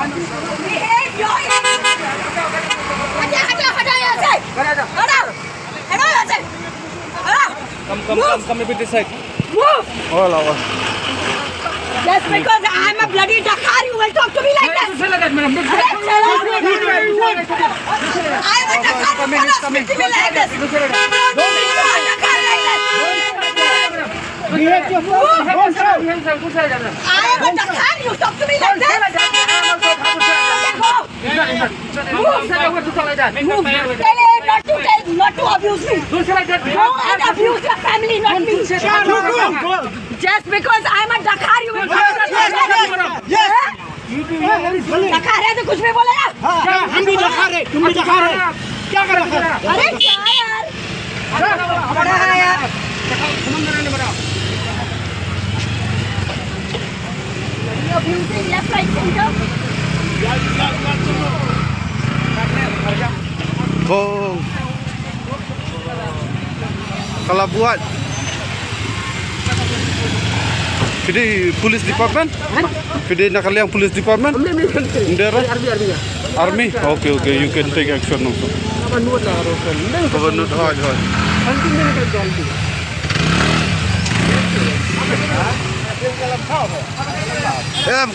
Behave your हटा यहाँ से हटा यहाँ से Come a bit this side. Move. All over. Just because I'm a bloody Dakar, you will talk to me like that. I'm a Dakar, you cannot speak to me like this. Don't be a Dakar like that. I am a Dakar, you talk to me like that. Move. Tell him not to abuse me. Go and abuse your family, not me. Just because I'm a Dakar, you will talk to me like that. Dakar है तो कुछ भी बोलेगा? हम भी डकार है, तुम भी डकार है, क्या कर रखा है? अरे क्या यार? बड़ा है यार। You abusing left, right, center. Oh. Kalau buat Fidi police department? Fidi nak kalian police department? Army? Okay, you can take action also. Gubernur, hai.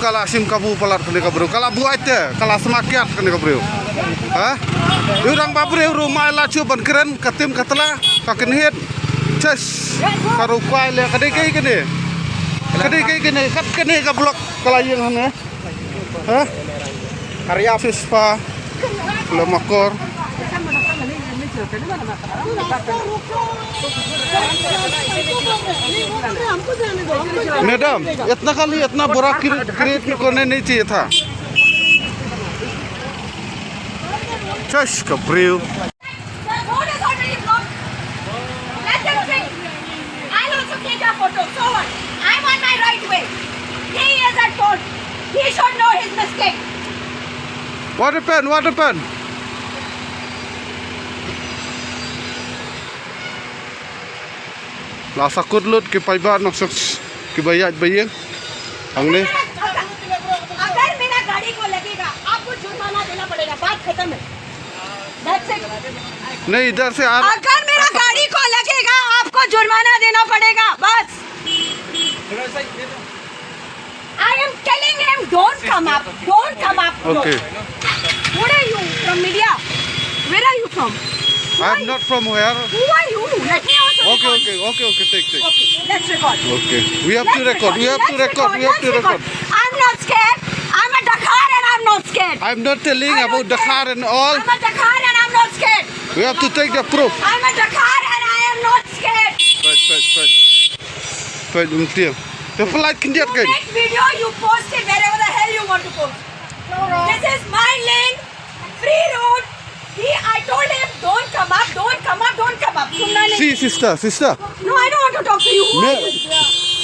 Kalau asim kabu palar kene kabru, kalau buat te, kalau semakiat kene kabru. Orang babri rumah lacu ban keren, katim katla, kakin hit, ces, karupai le kadai kene. Kadai kene, kat kene ka blok kalayeng hane. Karya sispa, lemakor. Madam इतना खाली इतना बुरा create करने नहीं चाहिए था चश कब्रियो What happened? Lasa kudlut ke paiba noksok ke bayat bayang हमने अगर मेरा गाड़ी को लगेगा आपको जुर्माना देना पड़ेगा बात खत्म है नहीं इधर से अगर मेरा गाड़ी को लगेगा आपको जुर्माना देना पड़ेगा बस I am telling him don't come up Okay. What are you from media? Where are you from? I am not from where. Who are you? Let me also record. Okay, take. Okay, let's record. Okay, we have to record. I'm not scared. I'm a Dakar and I'm not scared. I'm not telling about Dakar and all. I'm a Dakar and I'm not scared. We have to take the proof. I'm a Dakar and I am not scared. Right, the flight can get You make video, you post it wherever the hell you want to post. This is my lane, free road. I told him, don't come up. See, sister. No, I don't want to talk to you.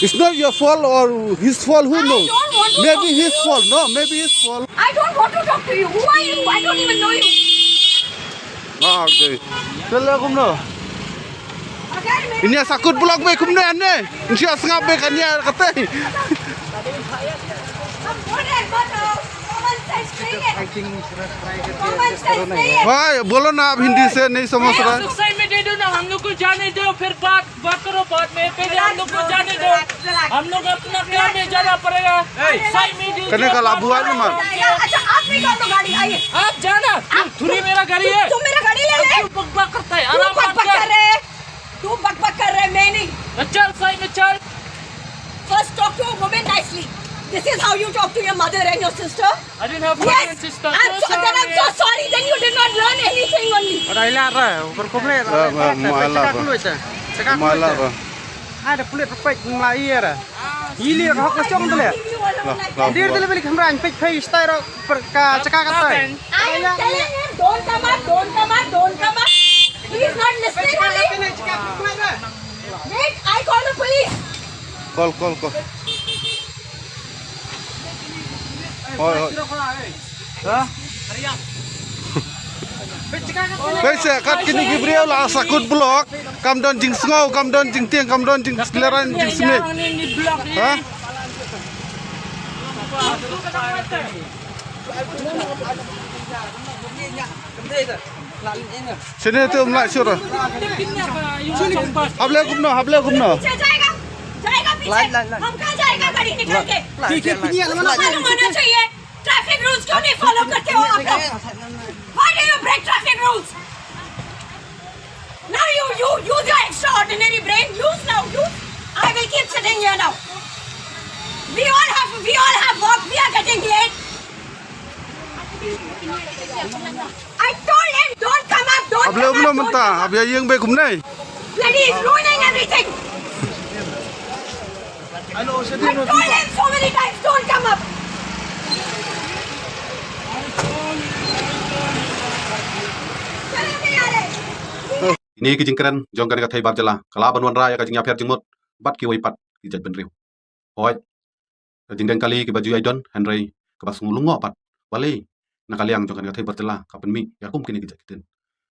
It's not your fault or his fault, who knows? don't want to Maybe talk his to you. fault. No, maybe his fault. I don't want to talk to you. Who are you? I don't even know you. Okay. Chalo kumno. अगर मेरा Ini sakut blok be kumno ane. Ini asngap be kanya kate. भाई बोलो ना आप हिंदी से नहीं समझ रहा है साइड में दे दो ना हम लोग को जाने दो फिर बात करो बाद में पहले हम लोग को जाने दो हम लोग अपना काम में जाना पड़ेगा साइड में दे कने का लाभ हुआ ना मार अच्छा आप निकाल दो गाड़ी आइए आप जाना थोड़ी मेरा गाड़ी है तुम मेरा गाड़ी ले ले तू बकबक करता है आराम तू बकबक कर रहे मैं नहीं चल साइड में चल First talk to a woman nicely. This is how you talk to your mother and your sister? I didn't have mother and sister. I'm so sorry. Then you did not learn anything only. Mala ada kulit perfect mulai era. Ili hok macam tu le. Dia tu lebih kamera page page style cakap kata. I am telling him don't come up. He is not listening only. Wait, I call the police. Call. Baiklah, kat kini Gabriel lah sakut blok, kam don jing sngau, kam don jing tiang, kam don jing skeleran jing sini. Sini tu melak syurah. Hable kumno. पीछे जाएगा पीछे हम कहाँ जाएगा गाड़ी निकाल के मालूम होना चाहिए ट्रैफिक रूल्स क्यों नहीं फॉलो करते हो आप लोग Why do you break traffic rules now you use your extraordinary brain use I will keep sitting here now we all have work we are getting late I told him don't come up Hable kumno mentah. Habia yang baik kumnai. bloody is ruining everything I told him so many times, don't come up. Ini kijingkran jongkan ka thai bab jala kala banwan raya ka jingya pher jingmot bat ki waipat ki jat benriu hoi jingdan kali ki baju aidon hanrai ka bas ngulungo pat wale na kaliang jongkan ka thai bab jala ka penmi ya kum kini ki jat kiten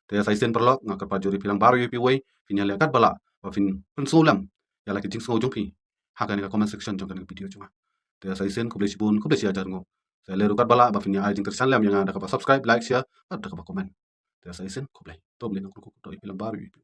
te sai sen perlok ngakar pajuri pilang baru yu pi wai finya kat bala wa fin pensulam ya la ki jing so jongpi hakan ka comment section jongkan ka video cuma te sai sen kuble sibun kuble sia jar ngo sai leru kat bala ba finya ai jing tersan lam yang ada ka subscribe like share ada ka comment te sai sen kuble to beli nang ku to pilang baru yu pi